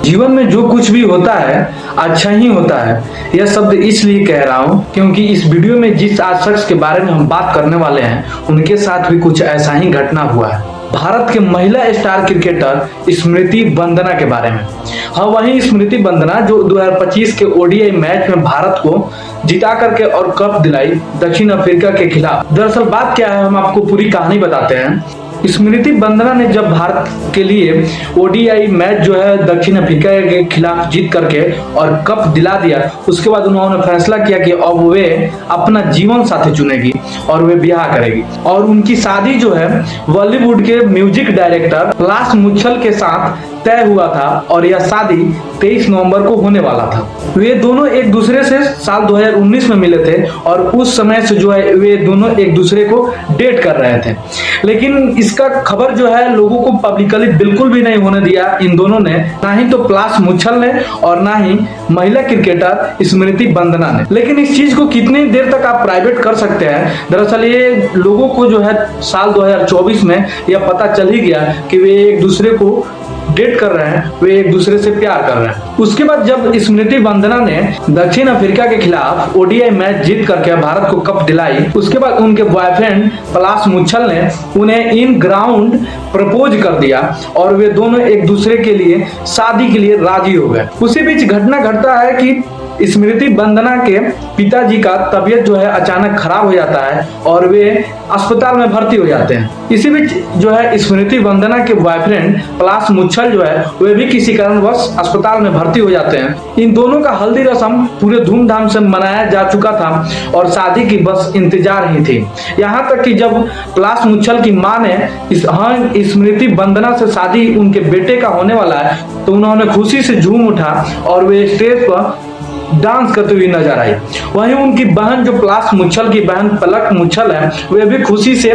जीवन में जो कुछ भी होता है अच्छा ही होता है। यह शब्द इसलिए कह रहा हूँ क्योंकि इस वीडियो में जिस आज शख्स के बारे में हम बात करने वाले हैं उनके साथ भी कुछ ऐसा ही घटना हुआ है। भारत के महिला स्टार क्रिकेटर स्मृति बंदना के बारे में। हाँ, वही स्मृति बंदना जो 2025 के ओडीआई मैच में भारत को जिता करके और कप दिलाई दक्षिण अफ्रीका के खिलाफ। दरअसल बात क्या है, हम आपको पूरी कहानी बताते हैं। स्मृति बंदना ने जब भारत के लिए ओडीआई मैच जो है दक्षिण अफ्रीका के खिलाफ जीत करके और कप दिला दिया, उसके बाद उन्होंने फैसला किया कि अब वे अपना जीवन साथी चुनेगी और वे ब्याह करेगी। और उनकी शादी जो है बॉलीवुड के म्यूजिक डायरेक्टर पलाश मुच्छल के साथ तय हुआ था और यह शादी 23 नवंबर को होने वाला था। वे दोनों एक दूसरे से साल 2019 में मिले थे और उस समय से जो है वे दोनों एक दूसरे को डेट कर रहे थे। लेकिन इसका खबर जो है लोगों को पब्लिकली बिल्कुल भी नहीं होने दिया इन दोनों ने, ना ही तो पलाश मुच्छल ने और ना ही महिला क्रिकेटर स्मृति बंदना ने। लेकिन इस चीज को कितनी देर तक आप प्राइवेट कर सकते हैं? दरअसल ये लोगों को जो है साल 2024 में यह पता चल ही गया कि वे एक दूसरे को डेट कर रहे हैं, वे एक दूसरे से प्यार कर रहे हैं। उसके बाद जब स्मृति बंदना ने दक्षिण अफ्रीका के खिलाफ ओडीआई मैच जीत करके भारत को कप दिलाई, उसके बाद उनके बॉयफ्रेंड पलाश मुच्छल ने उन्हें इन ग्राउंड प्रपोज कर दिया और वे दोनों एक दूसरे के लिए शादी के लिए राजी हो गए। उसी बीच घटना घटता है कि स्मृति बंदना के पिताजी का तबीयत जो है अचानक खराब हो जाता है और वे अस्पताल में भर्ती हो जाते हैं। इसी बीच जो है स्मृति बंदना के बॉयफ्रेंड पलाश मुच्छल जो है वे भी किसी कारणवश अस्पताल में भर्ती हो जाते हैं। इन दोनों का हल्दी रस्म पूरे धूमधाम से मनाया जा चुका था और शादी की बस इंतजार ही थी। यहाँ तक कि जब पलाश मुच्छल की मां ने स्मृति बंदना से शादी उनके बेटे का होने वाला है तो उन्होंने खुशी से झूम उठा और वे स्टेज पर डांस करते हुए नजर आई। वहीं उनकी बहन जो पलाश मुच्छल की बहन पलक मुच्छल है वे भी खुशी से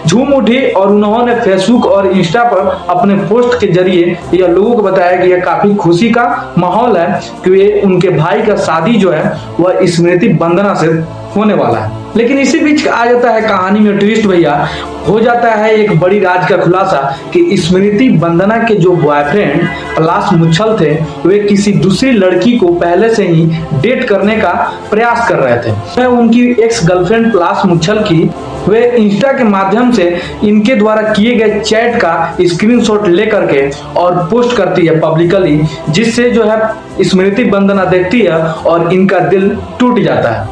झूम उठी और उन्होंने फेसबुक और इंस्टा पर अपने पोस्ट के जरिए यह लोगों को बताया कि यह काफी खुशी का माहौल है कि वे उनके भाई का शादी जो है वह स्मृति बंदना से होने वाला है। लेकिन इसी बीच आ जाता है कहानी में ट्विस्ट भैया, हो जाता है एक बड़ी राज का खुलासा कि स्मृति बंदना के जो बॉयफ्रेंड पलाश मुच्छल थे वे किसी दूसरी लड़की को पहले से ही डेट करने का प्रयास कर रहे थे। उनकी एक्स गर्लफ्रेंड पलाश मुच्छल की वे इंस्टा के माध्यम से इनके द्वारा किए गए चैट का स्क्रीनशॉट लेकर के और पोस्ट करती है पब्लिकली, जिससे जो है स्मृति बंदना देखती है और इनका दिल टूट जाता है।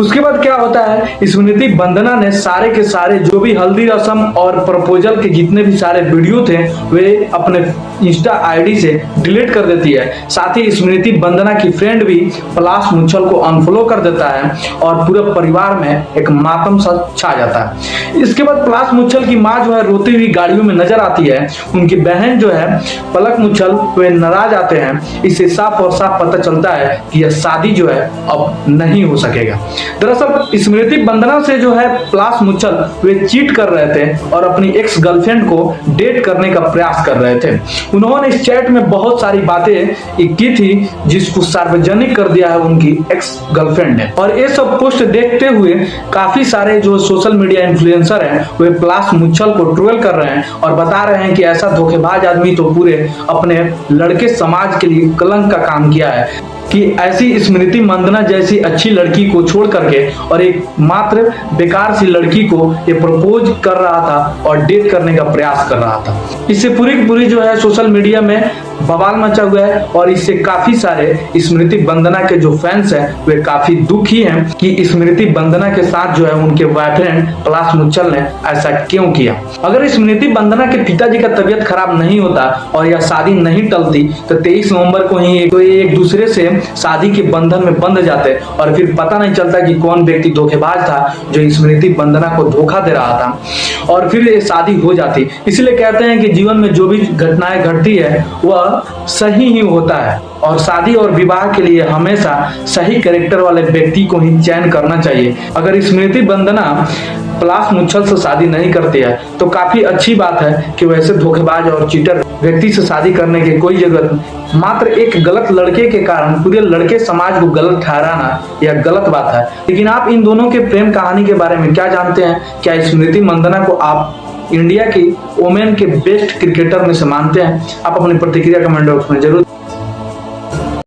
उसके बाद क्या होता है, स्मृति बंदना ने सारे के सारे जो भी हल्दी रस्म और प्रपोजल के जितने भी सारे वीडियो थे वे अपने इंस्टा आईडी से डिलीट कर देती है। साथ ही स्मृति बंदना की फ्रेंड भी पलाश मुच्छल को अनफॉलो कर देता है और पूरे परिवार में एक मातम सा छा जाता है। इसके बाद पलाश मुच्छल की माँ जो है रोती हुई गाड़ियों में नजर आती है। उनकी बहन जो है पलक मुच्छल वे नाराज आते हैं। इससे साफ और साफ पता चलता है कि यह शादी जो है अब नहीं हो सकेगा। दरअसल स्मृति बंदना से जो है पलाश मुच्छल वे चीट कर रहे थे और अपनी एक्स गर्लफ्रेंड को डेट करने का प्रयास कर रहे थे। उन्होंने इस चैट में बहुत सारी बातें की थी जिसको सार्वजनिक कर दिया है उनकी एक्स गर्लफ्रेंड ने। और ये सब पोस्ट देखते हुए काफी सारे जो सोशल मीडिया इन्फ्लुएंसर हैं वे पलाश मुच्छल को ट्रोल कर रहे हैं और बता रहे हैं कि ऐसा धोखेबाज आदमी तो पूरे अपने लड़के समाज के लिए कलंक का काम किया है कि ऐसी स्मृति बंदना जैसी अच्छी लड़की को छोड़ करके और एक मात्र बेकार सी लड़की को ये प्रपोज कर रहा था और डेट करने का प्रयास कर रहा था। इससे पूरी की पूरी जो है सोशल मीडिया में बवाल मचा हुआ है और इससे काफी सारे स्मृति बंदना के जो फैंस हैं वे काफी दुखी हैं कि स्मृति बंदना के साथ जो है उनके बॉयफ्रेंड पलाश मुच्छल ने ऐसा क्यों किया। अगर स्मृति बंदना के पिताजी का तबीयत खराब नहीं होता और यह शादी नहीं टलती तो 23 नवंबर को ही एक दूसरे से शादी के बंधन में बंध जाते और फिर पता नहीं चलता कि कौन व्यक्ति धोखेबाज था जो स्मृति बंदना को धोखा दे रहा था और फिर ये शादी हो जाती। इसलिए कहते हैं कि जीवन में जो भी घटनाएं घटती है वह सही ही होता है और शादी और विवाह के लिए हमेशा सही कैरेक्टर वाले व्यक्ति को ही चयन करना चाहिए। अगर स्मृति बंदना पलाश मुच्छल से शादी नहीं करती है तो काफी अच्छी बात है कि वैसे धोखेबाज और चीटर व्यक्ति से शादी करने की कोई जरूरत नहीं। मात्र एक गलत लड़के के कारण पूरे लड़के समाज को गलत ठहराना यह गलत बात है। लेकिन आप इन दोनों के प्रेम कहानी के बारे में क्या जानते हैं? क्या स्मृति बंदना को आप इंडिया की वोमेन के बेस्ट क्रिकेटर में से मानते हैं? आप अपनी प्रतिक्रिया कमेंट बॉक्स में जरूर